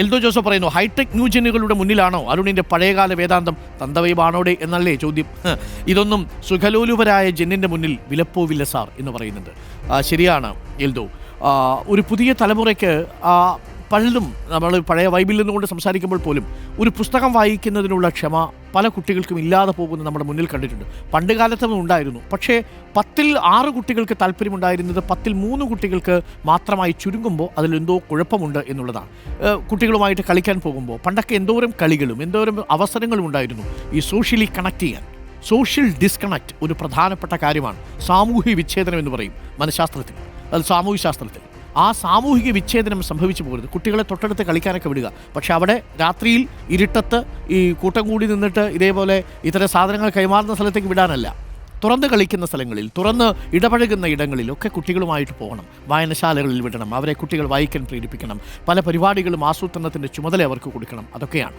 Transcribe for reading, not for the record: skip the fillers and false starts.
Eldho Joseph പറയുന്നു, hi tech ന്യൂജനുകളുടെ മുന്നിലാണോ അരുണിൻ്റെ പഴയകാല വേദാന്തം തന്തവൈബാണോടെ എന്നല്ലേ ചോദ്യം. ഇതൊന്നും സുഖലോലുപരായ ജന്നിൻ്റെ മുന്നിൽ വിലപ്പോവില്ല സാർ എന്ന് പറയുന്നുണ്ട്. ശരിയാണ് എൽദോ. ഒരു പുതിയ തലമുറയ്ക്ക് പലതും നമ്മൾ പഴയ വൈബിൽ നിന്നുകൊണ്ട് സംസാരിക്കുമ്പോൾ പോലും ഒരു പുസ്തകം വായിക്കുന്നതിനുള്ള ക്ഷമ പല കുട്ടികൾക്കും ഇല്ലാതെ പോകുന്നത് നമ്മുടെ മുന്നിൽ കണ്ടിട്ടുണ്ട്. പണ്ട് കാലത്തും ഉണ്ടായിരുന്നു. പക്ഷേ 10ൽ 6 കുട്ടികൾക്ക് താല്പര്യമുണ്ടായിരുന്നത് 10ൽ 3 കുട്ടികൾക്ക് മാത്രമായി ചുരുങ്ങുമ്പോൾ അതിലെന്തോ കുഴപ്പമുണ്ട് എന്നുള്ളതാണ്. കുട്ടികളുമായിട്ട് കളിക്കാൻ പോകുമ്പോൾ പണ്ടൊക്കെ എന്തോരം കളികളും എന്തോരം അവസരങ്ങളും ഉണ്ടായിരുന്നു ഈ സോഷ്യലി കണക്ട് ചെയ്യാൻ. സോഷ്യൽ ഡിസ്കണക്ട് ഒരു പ്രധാനപ്പെട്ട കാര്യമാണ്. സാമൂഹിക വിച്ഛേദനം എന്ന് പറയും മനഃശാസ്ത്രത്തിൽ, അത് സാമൂഹ്യ ശാസ്ത്രത്തിൽ. ആ സാമൂഹിക വിച്ഛേദനം സംഭവിച്ചു പോകരുത്. കുട്ടികളെ തൊട്ടടുത്ത് കളിക്കാനൊക്കെ വിടുക. പക്ഷെ അവിടെ രാത്രിയിൽ ഇരുട്ടത്ത് ഈ കൂട്ടം കൂടി നിന്നിട്ട് ഇതേപോലെ ഇത്തരം സാധനങ്ങൾ കൈമാറുന്ന സ്ഥലത്തേക്ക് വിടാനല്ല, തുറന്ന് കളിക്കുന്ന സ്ഥലങ്ങളിൽ, തുറന്ന് ഇടപഴകുന്ന ഇടങ്ങളിലൊക്കെ കുട്ടികളുമായിട്ട് പോകണം. വായനശാലകളിൽ വിടണം. അവരെ കുട്ടികൾ വായിക്കാൻ പ്രേരിപ്പിക്കണം. പല പരിപാടികളും ആസൂത്രണത്തിൻ്റെ ചുമതല അവർക്ക് കൊടുക്കണം. അതൊക്കെയാണ്.